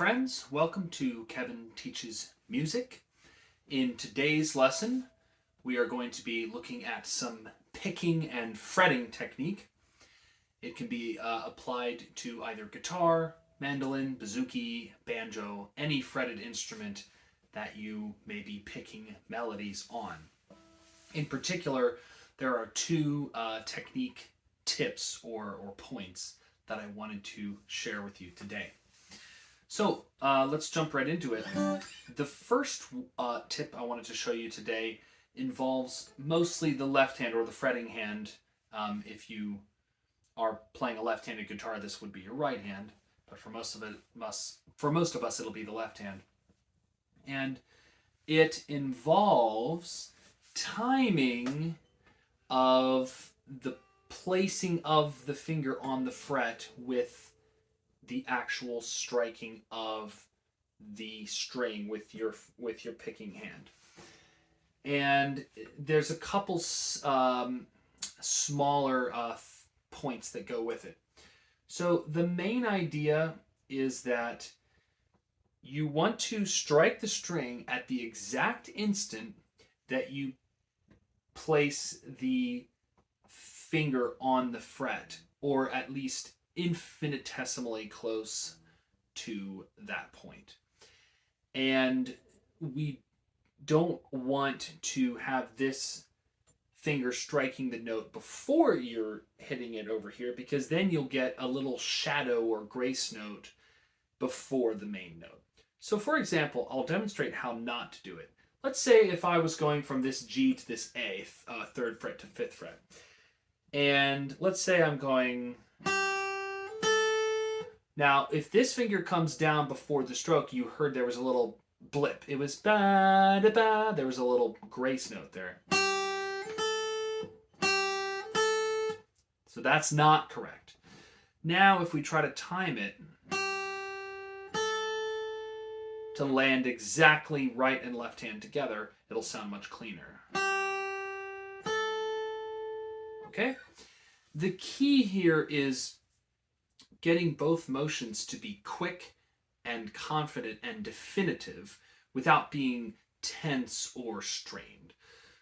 friends, welcome to Kevin Teaches Music. In today's lesson, we are going to be looking at some picking and fretting technique. It can be applied to either guitar, mandolin, bouzouki, banjo, any fretted instrument that you may be picking melodies on. In particular, there are two technique tips or points that I wanted to share with you today. So let's jump right into it. The first tip I wanted to show you today involves mostly the left hand or the fretting hand. If you are playing a left-handed guitar, this would be your right hand, but for most of us, it'll be the left hand. And it involves timing of the placing of the finger on the fret with the actual striking of the string with your picking hand. And there's a couple smaller points that go with it. So the main idea is that you want to strike the string at the exact instant that you place the finger on the fret, or at least infinitesimally close to that point. And we don't want to have this finger striking the note before you're hitting it over here, because then you'll get a little shadow or grace note before the main note. So for example, I'll demonstrate how not to do it. Let's say if I was going from this G to this A, 3rd fret to 5th fret. And let's say I'm going... Now, if this finger comes down before the stroke, you heard there was a little blip. It was ba-da-ba. There was a little grace note there. So that's not correct. Now, if we try to time it to land exactly right and left hand together, it'll sound much cleaner. Okay? The key here is getting both motions to be quick and confident and definitive without being tense or strained.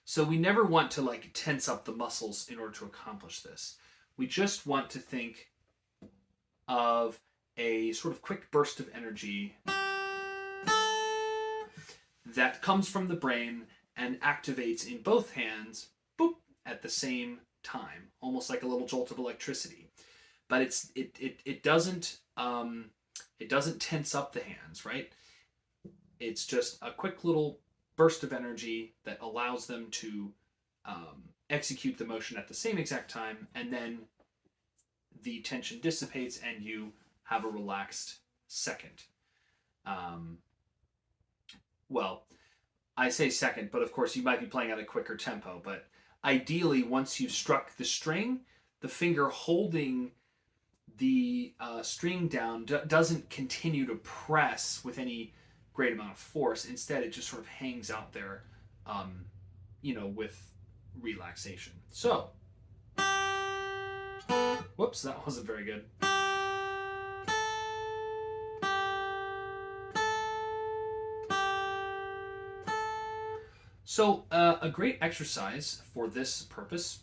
So we never want to tense up the muscles in order to accomplish this. We just want to think of a sort of quick burst of energy that comes from the brain and activates in both hands, boop, at the same time, almost like a little jolt of electricity. But it doesn't tense up the hands, right? It's just a quick little burst of energy that allows them to execute the motion at the same exact time, and then the tension dissipates and you have a relaxed second. Well, I say second, but of course you might be playing at a quicker tempo. But ideally, once you've struck the string, the finger holding the string down doesn't continue to press with any great amount of force. Instead, it just sort of hangs out there, with relaxation. So, whoops, that wasn't very good. So, a great exercise for this purpose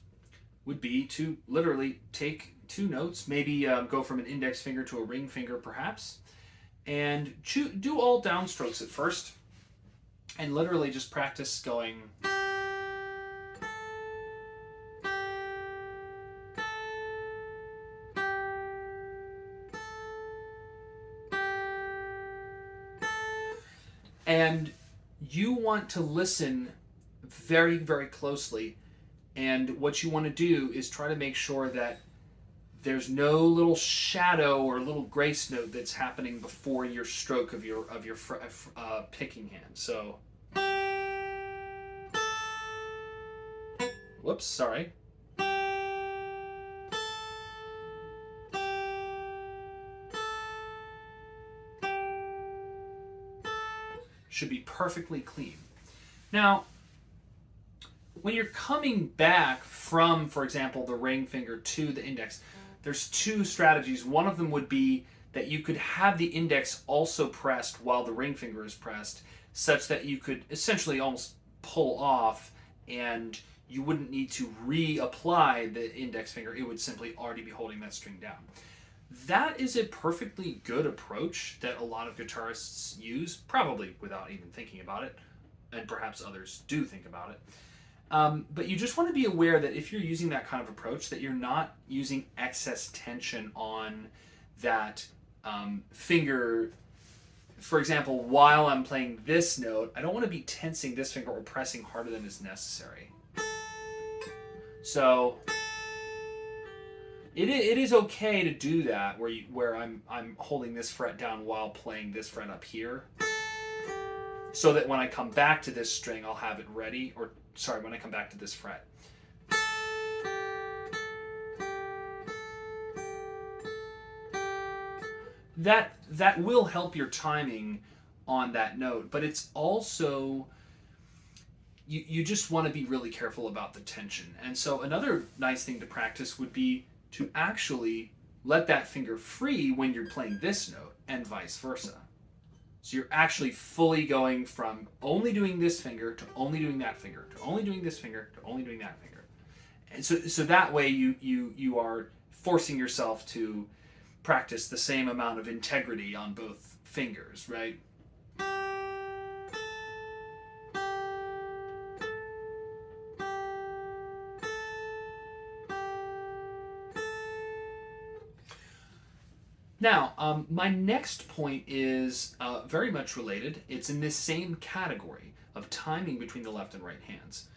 would be to literally take two notes, maybe go from an index finger to a ring finger perhaps, and do all downstrokes at first, and literally just practice going... And you want to listen very, very closely, and what you want to do is try to make sure that there's no little shadow or little grace note that's happening before your stroke of your picking hand. So, whoops, sorry. Should be perfectly clean. Now, when you're coming back from, for example, the ring finger to the index, there's two strategies. One of them would be that you could have the index also pressed while the ring finger is pressed, such that you could essentially almost pull off and you wouldn't need to reapply the index finger. It would simply already be holding that string down. That is a perfectly good approach that a lot of guitarists use, probably without even thinking about it, and perhaps others do think about it. But you just want to be aware that if you're using that kind of approach, that you're not using excess tension on that finger. For example, while I'm playing this note, I don't want to be tensing this finger or pressing harder than is necessary. So it is okay to do that where I'm holding this fret down while playing this fret up here, so that when I come back to this string, I'll have it ready. Or sorry, when I come back to this fret. That will help your timing on that note, but it's also you just want to be really careful about the tension. And so another nice thing to practice would be to actually let that finger free when you're playing this note, and vice versa. So you're actually fully going from only doing this finger to only doing that finger to only doing this finger to only doing that finger. And so that way you are forcing yourself to practice the same amount of integrity on both fingers, right? Now, my next point is very much related. It's in this same category of timing between the left and right hands.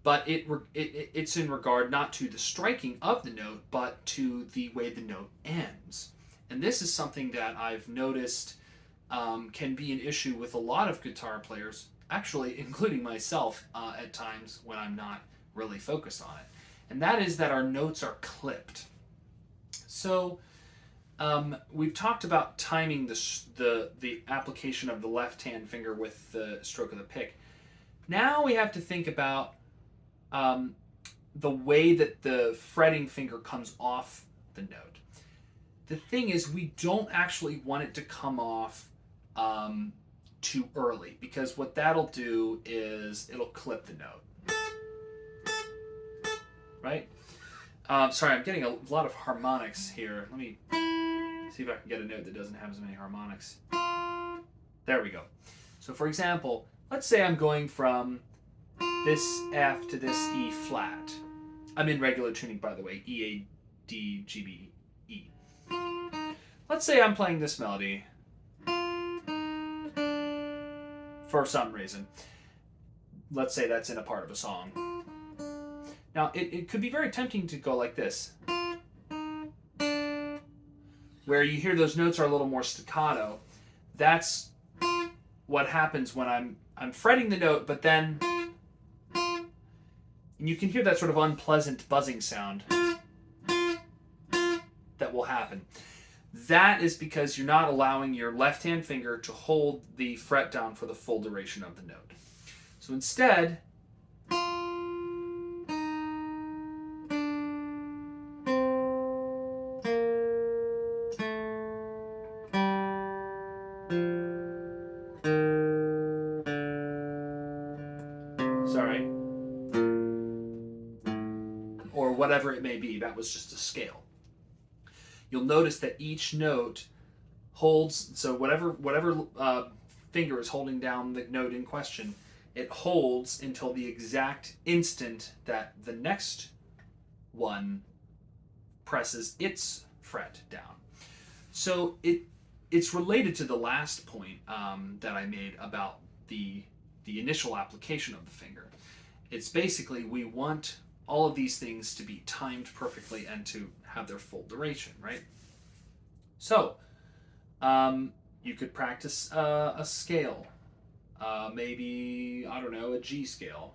But it's in regard not to the striking of the note, but to the way the note ends. And this is something that I've noticed can be an issue with a lot of guitar players, actually including myself at times when I'm not really focused on it. And that is that our notes are clipped. So we've talked about timing the application of the left hand finger with the stroke of the pick. Now we have to think about the way that the fretting finger comes off the note. The thing is, we don't actually want it to come off too early, because what that'll do is it'll clip the note. Right? Sorry, I'm getting a lot of harmonics here. Let me see if I can get a note that doesn't have as many harmonics. There we go. So for example, let's say I'm going from this F to this E flat. I'm in regular tuning, by the way, E, A, D, G, B, E. Let's say I'm playing this melody for some reason. Let's say that's in a part of a song. Now, it could be very tempting to go like this, where you hear those notes are a little more staccato. That's what happens when I'm fretting the note, but then you can hear that sort of unpleasant buzzing sound that will happen. That is because you're not allowing your left hand finger to hold the fret down for the full duration of the note. So instead, or whatever it may be, that was just a scale. You'll notice that each note holds, so whatever finger is holding down the note in question, it holds until the exact instant that the next one presses its fret down. So it's related to the last point that I made about the initial application of the finger. It's basically, we want all of these things to be timed perfectly and to have their full duration, right? So you could practice a scale, maybe, I don't know, a G scale.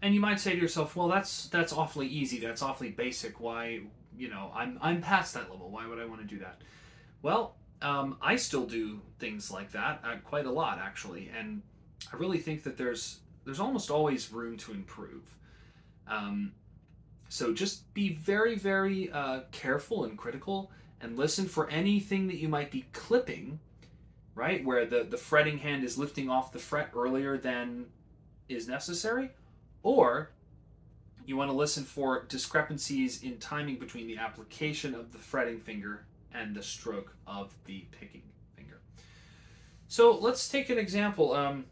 And you might say to yourself, well, that's awfully easy. That's awfully basic. Why, I'm past that level. Why would I want to do that? Well, I still do things like that quite a lot, actually, and I really think that there's almost always room to improve. Um, so just be very, very careful and critical, and listen for anything that you might be clipping, right? Where the fretting hand is lifting off the fret earlier than is necessary, or you want to listen for discrepancies in timing between the application of the fretting finger and the stroke of the picking finger. So let's take an example.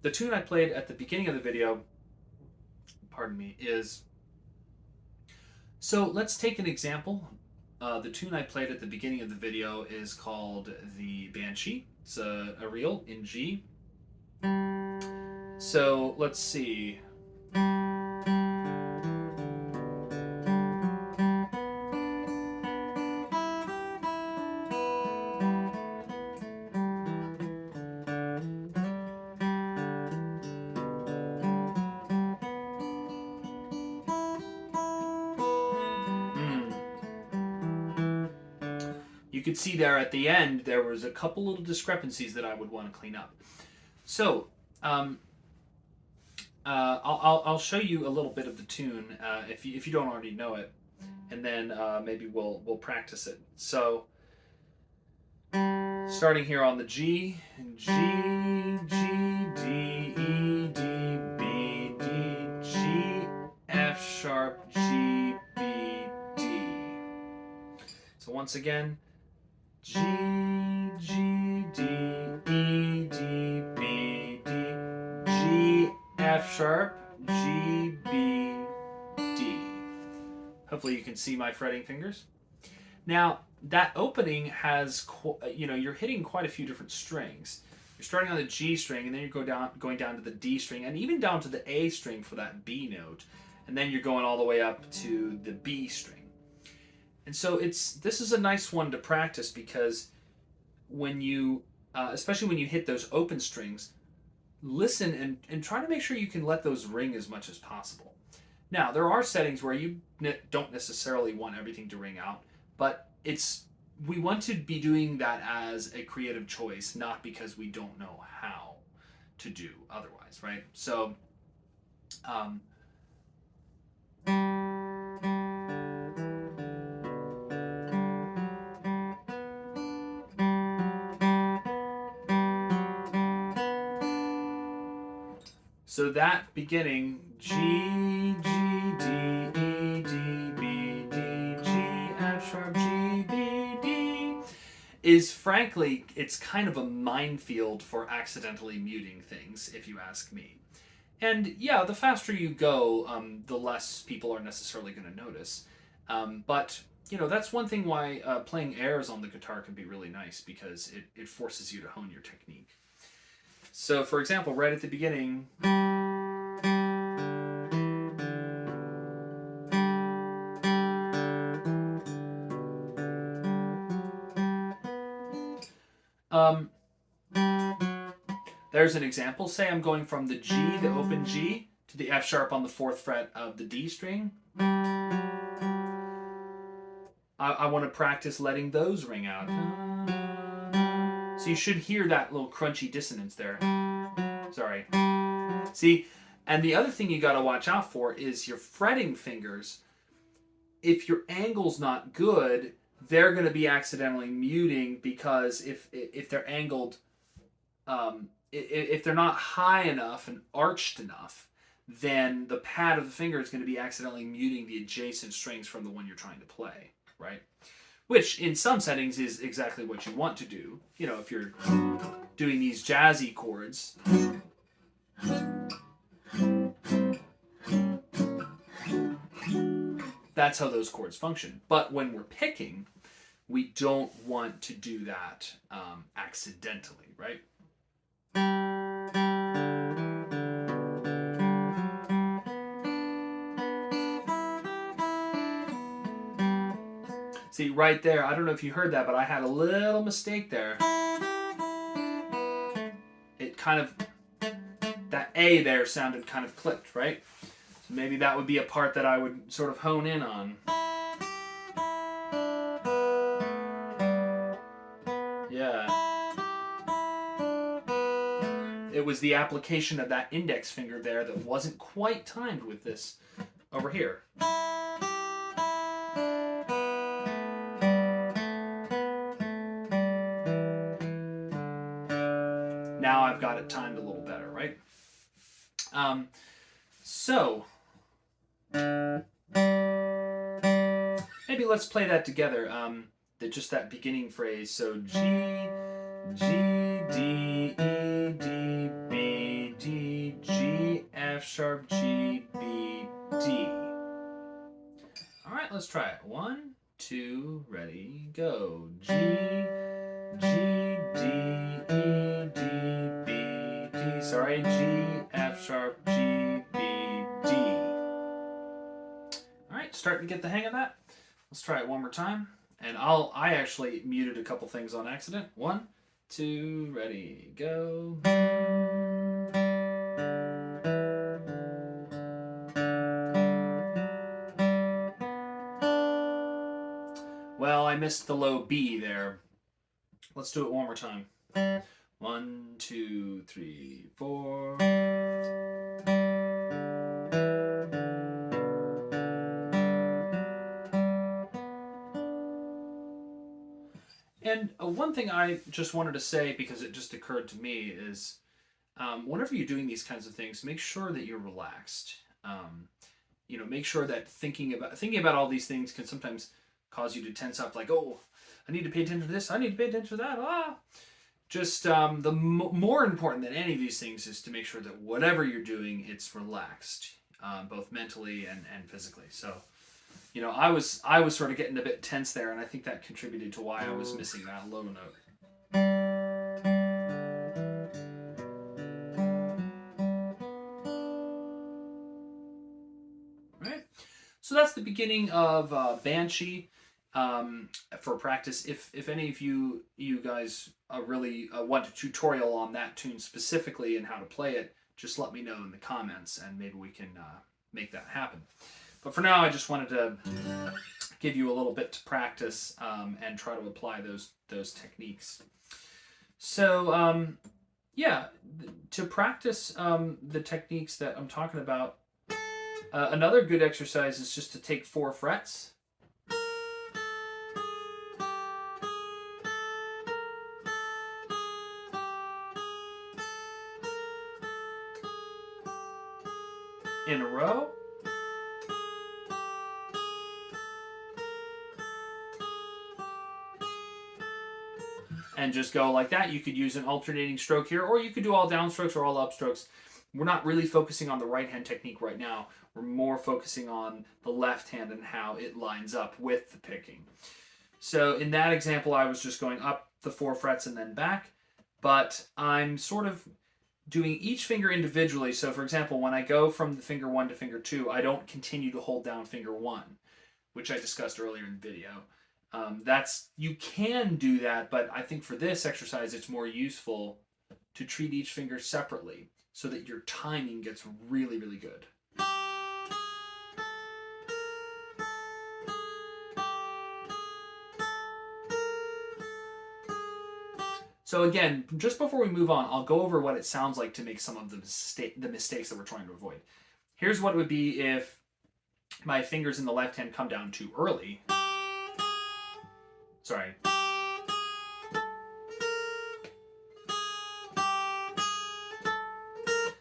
The tune I played at the beginning of the video, pardon me, is... So let's take an example. The tune I played at the beginning of the video is called the Banshee. It's a reel in G. So let's see. You could see there at the end there was a couple little discrepancies that I would want to clean up. So I'll show you a little bit of the tune if you don't already know it, and then maybe we'll practice it. So starting here on the G, G, G, D, E, D, B, D, G, F sharp, G, B, D. So once again, G, G, D, E, D, B, D, G, F sharp, G, B, D. Hopefully you can see my fretting fingers. Now, that opening has, you're hitting quite a few different strings. You're starting on the G string, and then you're going down to the D string, and even down to the A string for that B note. And then you're going all the way up to the B string. And so this is a nice one to practice, because when you, especially when you hit those open strings, listen and try to make sure you can let those ring as much as possible. Now, there are settings where you don't necessarily want everything to ring out, but we want to be doing that as a creative choice, not because we don't know how to do otherwise, right? So, so that beginning, G, G, D, E, D, B, D, G, F sharp, G, B, D, is frankly, it's kind of a minefield for accidentally muting things, if you ask me. And yeah, the faster you go, the less people are necessarily going to notice. But, that's one thing why playing airs on the guitar can be really nice, because it forces you to hone your technique. So, for example, right at the beginning... there's an example. Say I'm going from the G, the open G, to the F sharp on the 4th fret of the D string. I want to practice letting those ring out. So you should hear that little crunchy dissonance there. Sorry. See, and the other thing you got to watch out for is your fretting fingers. If your angle's not good, they're going to be accidentally muting, because if they're angled, if they're not high enough and arched enough, then the pad of the finger is going to be accidentally muting the adjacent strings from the one you're trying to play, right? Which in some settings is exactly what you want to do. If you're doing these jazzy chords. That's how those chords function. But when we're picking, we don't want to do that accidentally, right? See, right there, I don't know if you heard that, but I had a little mistake there. It kind of, that A there sounded kind of clipped, right? maybe that would be a part that I would sort of hone in on. Yeah. It was the application of that index finger there that wasn't quite timed with this over here. Now I've got it timed a little better, right? So maybe let's play that together. Just that beginning phrase. So G, D, E, D, B, D, G, F sharp, G, B, D. All right, let's try it. 1, 2, ready, go. G, D, E, D, B, D. Sorry, G, F sharp, G, B, D. All right, starting to get the hang of that. Let's try it one more time. And I actually muted a couple things on accident. 1, 2, ready, go. Well, I missed the low B there. Let's do it one more time. 1, 2, 3, 4. And one thing I just wanted to say, because it just occurred to me, is whenever you're doing these kinds of things, make sure that you're relaxed. Make sure that thinking about all these things can sometimes cause you to tense up. Like, oh, I need to pay attention to this. I need to pay attention to that. Just more important than any of these things is to make sure that whatever you're doing, it's relaxed, both mentally and physically. So. I was sort of getting a bit tense there, and I think that contributed to why I was missing that low note. Right. So that's the beginning of Banshee. For practice, if any of you guys really want a tutorial on that tune specifically and how to play it, just let me know in the comments, and maybe we can make that happen. But for now, I just wanted to give you a little bit to practice and try to apply those techniques. So, to practice the techniques that I'm talking about, another good exercise is just to take 4 frets. In a row. And just go like that. You could use an alternating stroke here, or you could do all downstrokes or all upstrokes. We're not really focusing on the right hand technique right now. We're more focusing on the left hand and how it lines up with the picking. So in that example, I was just going up the 4 frets and then back, but I'm sort of doing each finger individually. So for example, when I go from the finger 1 to finger 2, I don't continue to hold down finger 1, which I discussed earlier in the video. You can do that, but I think for this exercise, it's more useful to treat each finger separately so that your timing gets really, really good. So again, just before we move on, I'll go over what it sounds like to make some of the mistakes that we're trying to avoid. Here's what it would be if my fingers in the left hand come down too early. Sorry.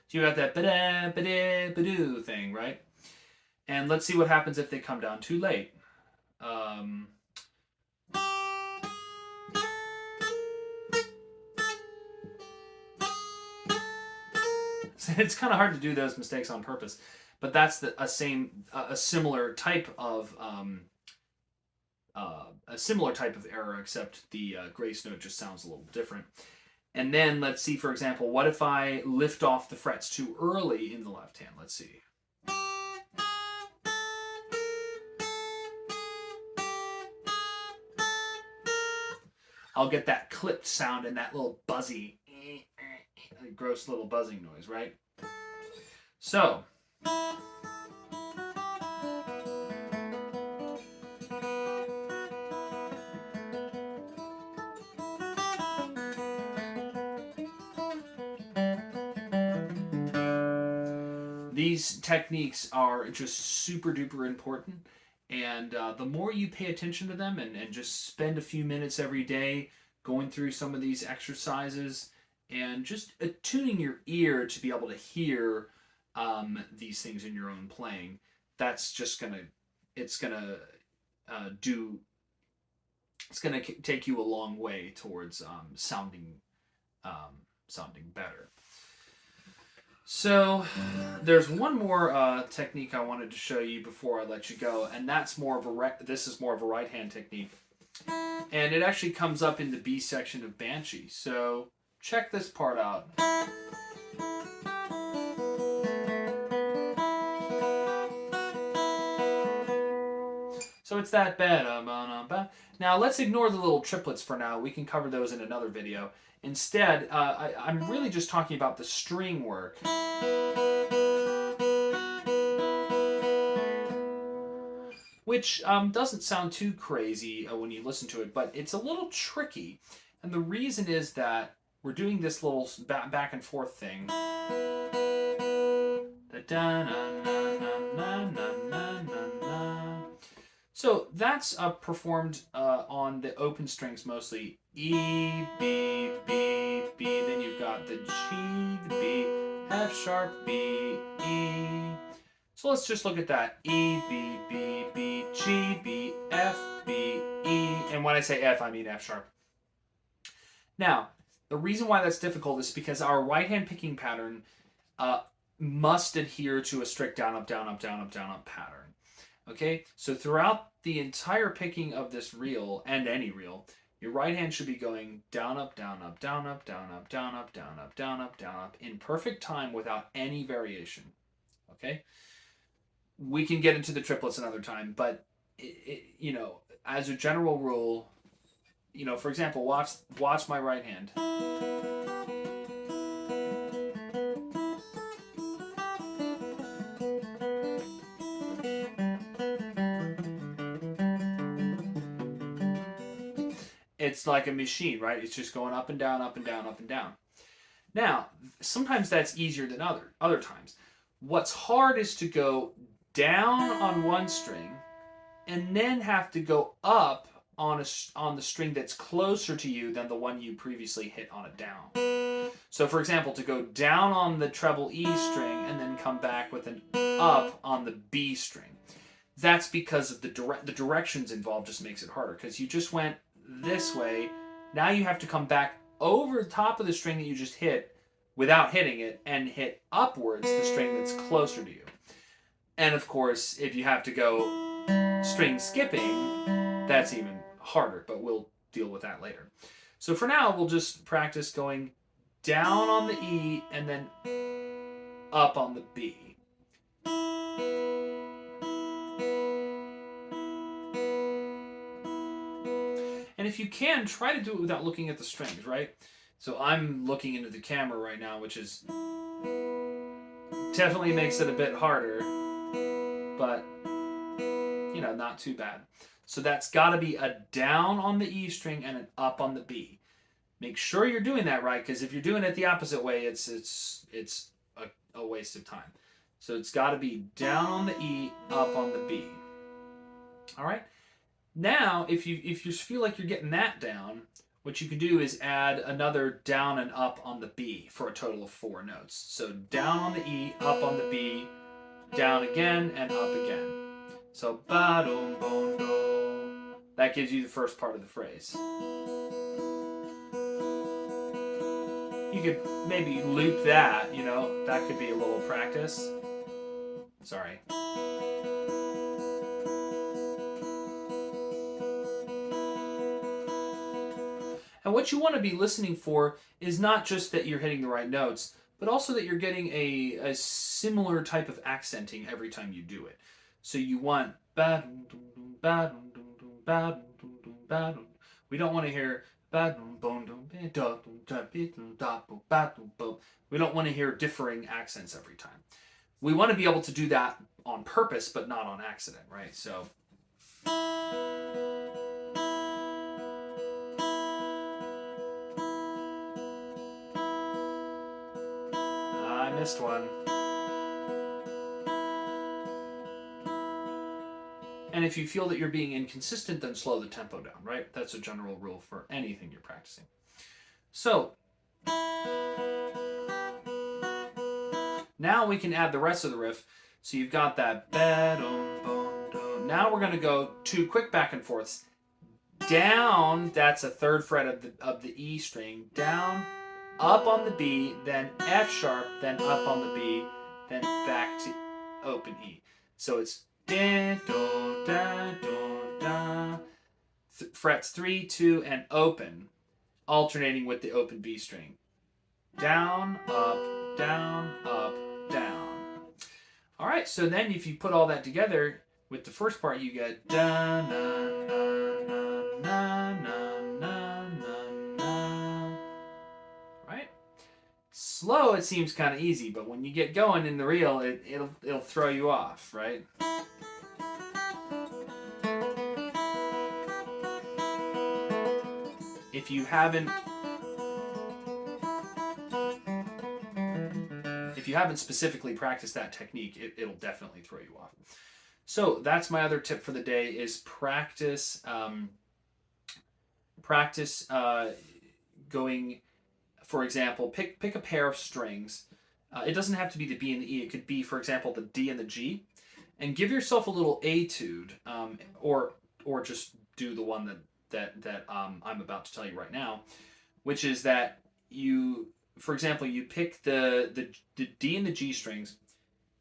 So you got that ba-da, ba-da, ba-doo thing, right? And let's see what happens if they come down too late. It's kind of hard to do those mistakes on purpose, but that's a similar type of error, except the grace note just sounds a little different. And then let's see, for example, what if I lift off the frets too early in the left hand? Let's see. I'll get that clipped sound and that little buzzy, gross little buzzing noise, right? So, These techniques are just super duper important, and the more you pay attention to them and just spend a few minutes every day going through some of these exercises and just attuning your ear to be able to hear these things in your own playing, that's just gonna it's gonna do it's gonna take you a long way towards sounding better. So there's one more technique I wanted to show you before I let you go, and that's more of this is more of a right hand technique, and it actually comes up in the B section of Banshee. So check this part out. So it's that bad. Now let's ignore the little triplets for now. We can cover those in another video. Instead, I'm really just talking about the string work. Which doesn't sound too crazy when you listen to it, but it's a little tricky. And the reason is that we're doing this little back and forth thing. So that's performed on the open strings mostly. E, B, B, B. Then you've got the G, the B, F sharp, B, E. So let's just look at that. E, B, B, B, G, B, F, B, E. And when I say F, I mean F sharp. Now, the reason why that's difficult is because our right hand picking pattern must adhere to a strict down, up, down, up, down, up, down, up pattern. Okay, so throughout the entire picking of this reel, and any reel, your right hand should be going down, up, down, up, down, up, down, up, down, up, down, up, down, up, down, up, in perfect time without any variation. Okay? We can get into the triplets another time, but, as a general rule, for example, watch my right hand. It's like a machine, right? It's just going up and down, up and down, up and down. Now, sometimes that's easier than other times. What's hard is to go down on one string and then have to go up on the string that's closer to you than the one you previously hit on a down. So, for example, to go down on the treble E string and then come back with an up on the B string. That's because of the directions involved just makes it harder, because you just went this way. Now you have to come back over the top of the string that you just hit without hitting it and hit upwards the string that's closer to you. And of course, if you have to go string skipping, that's even harder, but we'll deal with that later. So for now, we'll just practice going down on the E and then up on the B. And if you can, try to do it without looking at the strings, right? So I'm looking into the camera right now, which is definitely makes it a bit harder, but not too bad. So that's got to be a down on the E string and an up on the B. Make sure you're doing that right, because if you're doing it the opposite way, it's a waste of time. So it's got to be down on the E, up on the B. All right. Now, if you feel like you're getting that down, what you can do is add another down and up on the B for a total of 4 notes. So down on the E, up on the B, down again, and up again. So ba-dum, bom, do. That gives you the first part of the phrase. You could maybe loop that, that could be a little practice. Sorry. And what you want to be listening for is not just that you're hitting the right notes, but also that you're getting a similar type of accenting every time you do it. So you want ba-dum, dum, ba-dum, dum, dum, ba-dum, dum, dum, ba-dum. We don't want to hear ba-dum, bom, dum, da, dum, da, dum, da, boom, ba-dum, boom. We don't want to hear differing accents every time. We want to be able to do that on purpose, but not on accident, right? So I missed one. And if you feel that you're being inconsistent, then slow the tempo down, right? That's a general rule for anything you're practicing. So now we can add the rest of the riff. So you've got that. Now we're going to go 2 quick back and forths. Down, that's a 3rd fret of the E string. Down, up on the B, then F sharp, then up on the B, then back to open E. So it's da, do, da, do, da. Frets 3, 2, and open, alternating with the open B string. Down, up, down, up, down. All right, so then if you put all that together with the first part, you get da, na, na, na, na, na, na, na. Right? Slow, it seems kind of easy, but when you get going in the reel, it'll throw you off, right? If you haven't specifically practiced that technique, it'll definitely throw you off. So that's my other tip for the day: is practice going. For example, pick a pair of strings. It doesn't have to be the B and the E. It could be, for example, the D and the G, and give yourself a little etude, or just do the one that I'm about to tell you right now, which is that you, for example, you pick the D and the G strings.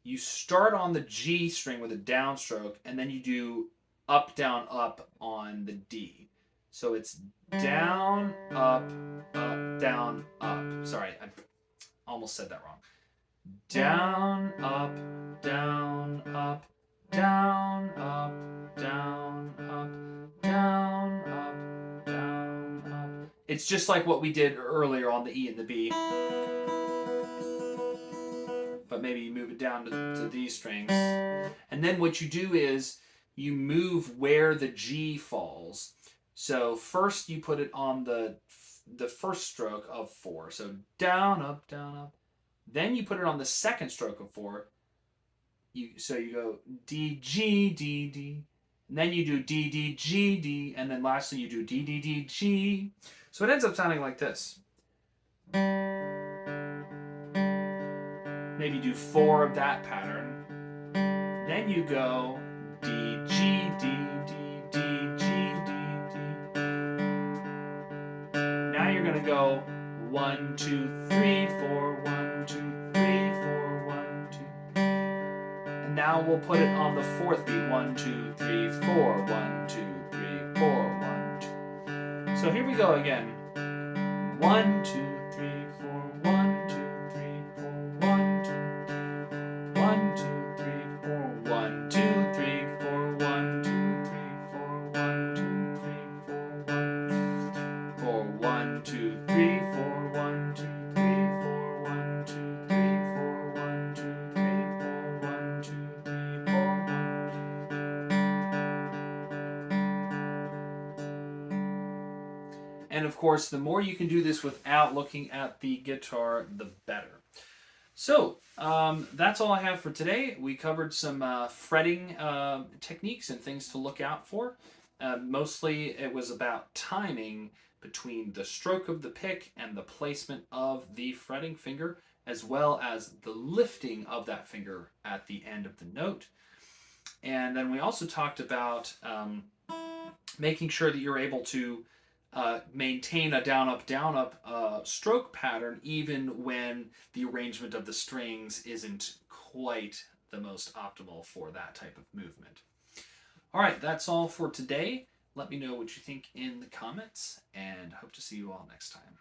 You start on the G string with a downstroke, and then you do up, down, up on the D. So it's down, up, down, up. Sorry, I almost said that wrong. Down, up, down, up, down, up, down, up, down, up, down, up. It's just like what we did earlier on the E and the B. But maybe you move it down to these strings. And then what you do is you move where the G falls. So first you put it on the first stroke of 4. So down, up, down, up. Then you put it on the second stroke of 4. So you go D, G, D, D. And then you do D, D, G, D. And then lastly you do D, D, D, G. So it ends up sounding like this. Maybe do 4 of that pattern. Then you go D, G, D, D, D, G, D, D. Now you're going to go 1, 2, 3, 4, 1, 2, 3, 4, 1, 2. And now we'll put it on the 4th beat. 1, 2, 3, 4, 1, 2, 3, 4, 1, 2. So here we go again. 1, 2, 3, 4, 1, 2, 3, 4, 1, 2. 1, 2, 3, 4, 1, 2, 3, 4, 1, 2, 3, 4, 1, 2, 3, 4, 1, 4, 1, 2, 3, 4, 1, 2, 3, 4, 1, 2, 3, 4, 1, 2, 3, 4, 1, 2, 3, 4, 1. And of course, the more you can do this without looking at the guitar, the better. So that's all I have for today. We covered some fretting techniques and things to look out for. Mostly it was about timing between the stroke of the pick and the placement of the fretting finger, as well as the lifting of that finger at the end of the note. And then we also talked about making sure that you're able to maintain a down up stroke pattern even when the arrangement of the strings isn't quite the most optimal for that type of movement. All right, that's all for today. Let me know what you think in the comments, and hope to see you all next time.